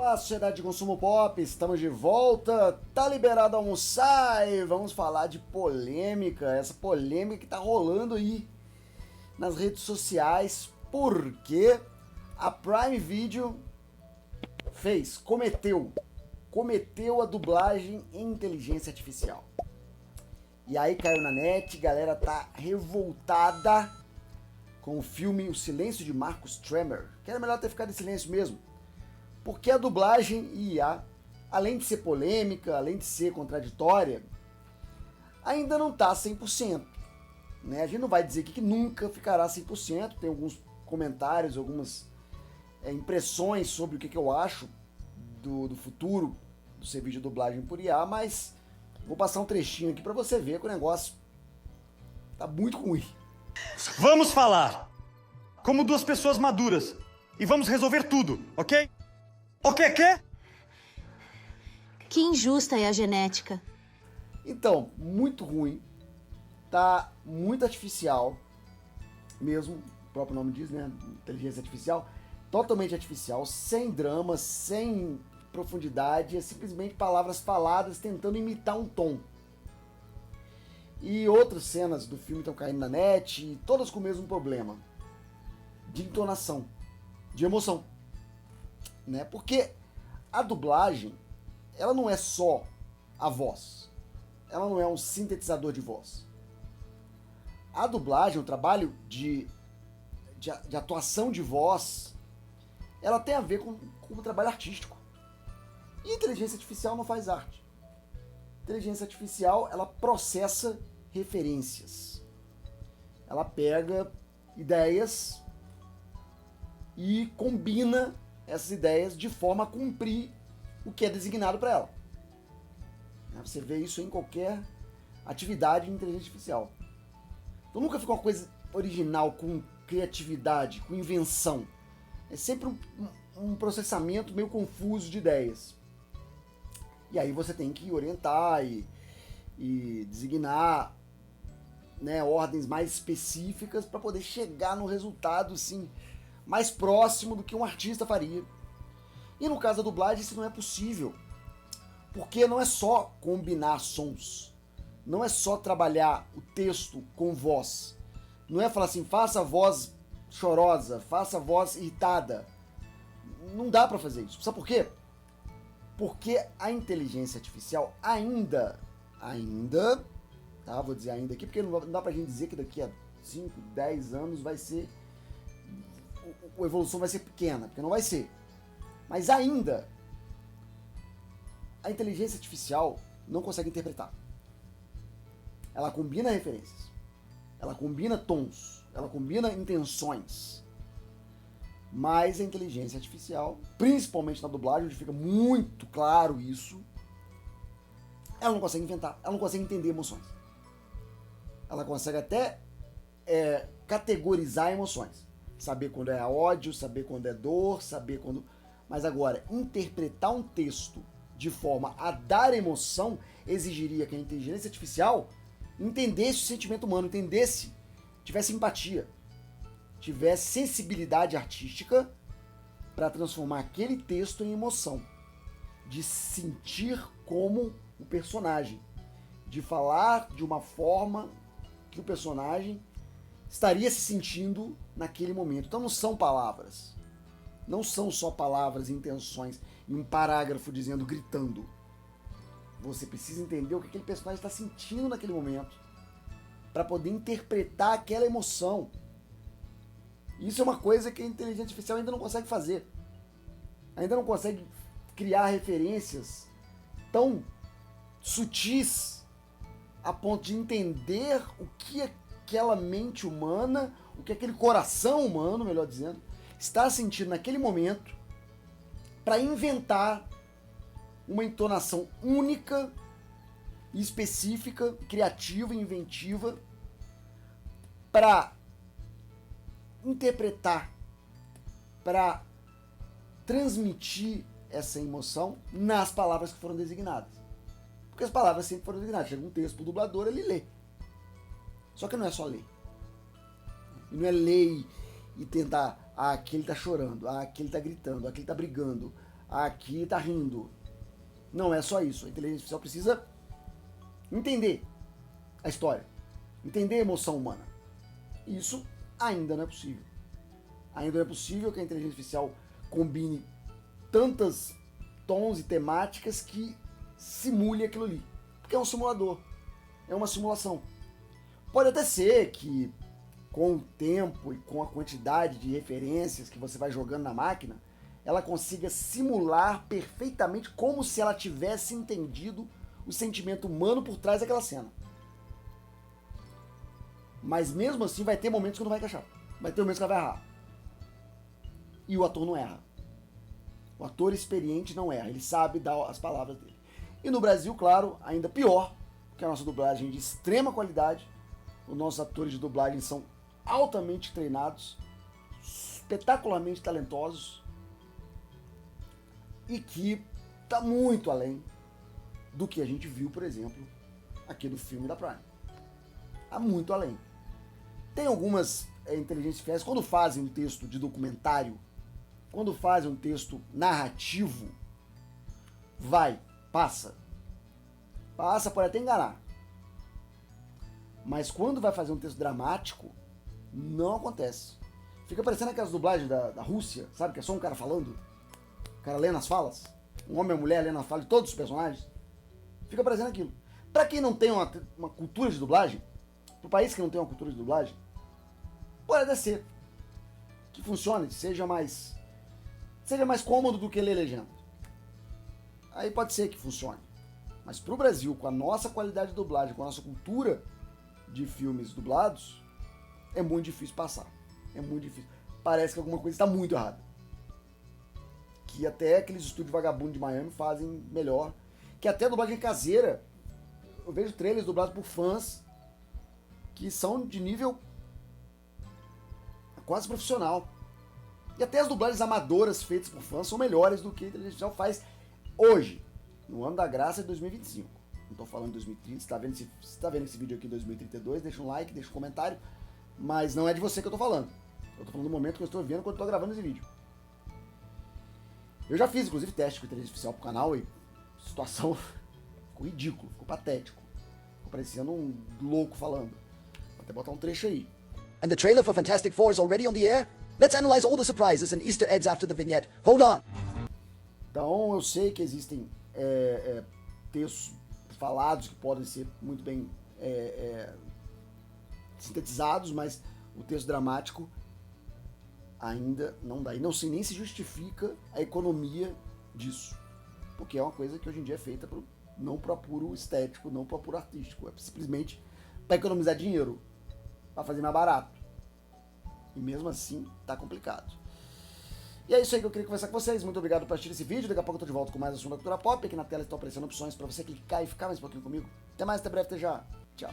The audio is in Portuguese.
Olá, sociedade de consumo pop, estamos de volta, tá liberado almoçar e vamos falar de polêmica, essa polêmica que tá rolando aí nas redes sociais, porque a Prime Video cometeu a dublagem em inteligência artificial. E aí caiu na net, galera tá revoltada com o filme O Silêncio de Marcus Tremor, que era melhor ter ficado em silêncio mesmo. Porque a dublagem IA, além de ser polêmica, além de ser contraditória, ainda não está 100%. Né? A gente não vai dizer aqui que nunca ficará 100%. Tem alguns comentários, algumas impressões sobre o que eu acho do futuro do serviço de dublagem por IA, mas vou passar um trechinho aqui para você ver que o negócio tá muito ruim. Vamos falar como duas pessoas maduras e vamos resolver tudo, ok? O quê? Que injusta é a genética. Então, muito ruim, tá muito artificial, mesmo, o próprio nome diz, né, inteligência artificial, totalmente artificial, sem drama, sem profundidade, é simplesmente palavras faladas tentando imitar um tom. E outras cenas do filme estão caindo na net, e todas com o mesmo problema, de entonação, de emoção. Né? Porque a dublagem, ela não é só a voz, ela não é um sintetizador de voz. A dublagem, o trabalho de atuação de voz, ela tem a ver com o trabalho artístico. E a inteligência artificial não faz arte. A inteligência artificial, ela processa referências. Ela pega ideias e combina essas ideias de forma a cumprir o que é designado para ela. Você vê isso em qualquer atividade de inteligência artificial. Então nunca fica uma coisa original, com criatividade, com invenção. É sempre um processamento meio confuso de ideias. E aí você tem que orientar e designar, né, ordens mais específicas para poder chegar no resultado, assim, mais próximo do que um artista faria. E no caso da dublagem isso não é possível, porque não é só combinar sons, não é só trabalhar o texto com voz, não é falar assim, faça a voz chorosa, faça a voz irritada. Não dá para fazer isso. Sabe por quê? Porque a inteligência artificial ainda, tá? Vou dizer ainda aqui, porque não dá pra gente dizer que daqui a 5, 10 anos vai ser, a evolução vai ser pequena, porque não vai ser. Mas ainda, a inteligência artificial não consegue interpretar. Ela combina referências, ela combina tons, ela combina intenções. Mas a inteligência artificial, principalmente na dublagem, onde fica muito claro isso, ela não consegue inventar, ela não consegue entender emoções. Ela consegue até categorizar emoções. Saber quando é ódio, saber quando é dor, saber quando... Mas agora, interpretar um texto de forma a dar emoção exigiria que a inteligência artificial entendesse o sentimento humano, tivesse empatia, tivesse sensibilidade artística para transformar aquele texto em emoção, de sentir como o personagem, de falar de uma forma que o personagem estaria se sentindo naquele momento. Então não são palavras, não são só palavras e intenções em um parágrafo dizendo, gritando. Você precisa entender o que aquele personagem está sentindo naquele momento para poder interpretar aquela emoção. Isso é uma coisa que a inteligência artificial ainda não consegue fazer. Ainda não consegue criar referências tão sutis a ponto de entender o que aquela mente humana, o que aquele coração humano, melhor dizendo, está sentindo naquele momento para inventar uma entonação única, específica, criativa e inventiva para interpretar, para transmitir essa emoção nas palavras que foram designadas. Porque as palavras sempre foram designadas. Chega um texto pro dublador, ele lê. Só que não é só ler. E não é ler e tentar, aqui ele tá chorando, aqui ele tá gritando, aqui ele tá brigando, aqui tá rindo. Não é só isso. A inteligência artificial precisa entender a história, entender a emoção humana. Isso ainda não é possível. Ainda não é possível que a inteligência artificial combine tantas tons e temáticas que simule aquilo ali. Porque é um simulador, é uma simulação. Pode até ser que com o tempo e com a quantidade de referências que você vai jogando na máquina, ela consiga simular perfeitamente como se ela tivesse entendido o sentimento humano por trás daquela cena. Mas mesmo assim vai ter momentos que não vai encaixar. Vai ter momentos que ela vai errar. E o ator não erra. O ator experiente não erra, ele sabe dar as palavras dele. E no Brasil, claro, ainda pior, porque a nossa dublagem é de extrema qualidade, os nossos atores de dublagem são altamente treinados, espetacularmente talentosos, e que está muito além do que a gente viu, por exemplo, aqui do filme da Prime. Está muito além. Tem algumas inteligências artificiais, quando fazem um texto de documentário, quando fazem um texto narrativo, passa, pode até enganar. Mas quando vai fazer um texto dramático, não acontece. Fica parecendo aquelas dublagens da Rússia, sabe? Que é só um cara falando, o cara lendo as falas, um homem e uma mulher lendo as falas de todos os personagens. Fica parecendo aquilo. Pra quem não tem uma cultura de dublagem, pro país que não tem uma cultura de dublagem, pode até ser que funcione, seja mais cômodo do que ler legenda. Aí pode ser que funcione. Mas pro Brasil, com a nossa qualidade de dublagem, com a nossa cultura de filmes dublados, é muito difícil passar. É muito difícil. Parece que alguma coisa está muito errada. Que até aqueles estúdios vagabundos de Miami fazem melhor. Que até a dublagem caseira, eu vejo trailers dublados por fãs que são de nível quase profissional. E até as dublagens amadoras feitas por fãs são melhores do que a inteligência artificial faz hoje, no ano da graça de 2025. Não estou falando de 2030, se está vendo esse vídeo aqui em 2032, deixa um like, deixa um comentário, mas não é de você que eu estou falando. Eu estou falando do momento que eu estou vendo quando estou gravando esse vídeo. Eu já fiz, inclusive, teste com inteligência artificial pro canal e a situação ficou ridículo, ficou patético. Ficou parecendo um louco falando. Vou até botar um trecho aí. And the trailer for Fantastic Four is already on the air? Let's analyze all the surprises and Easter eggs after the vignette. Hold on! Então eu sei que existem textos falados que podem ser muito bem sintetizados, mas o texto dramático ainda não dá. E não sei nem se justifica a economia disso. Porque é uma coisa que hoje em dia é feita não para puro estético, não para puro artístico. É simplesmente para economizar dinheiro, para fazer mais barato. E mesmo assim, tá complicado. E é isso aí que eu queria conversar com vocês. Muito obrigado por assistir esse vídeo. Daqui a pouco eu tô de volta com mais assunto da cultura pop. Aqui na tela estão aparecendo opções para você clicar e ficar mais um pouquinho comigo. Até mais, até breve, até já. Tchau.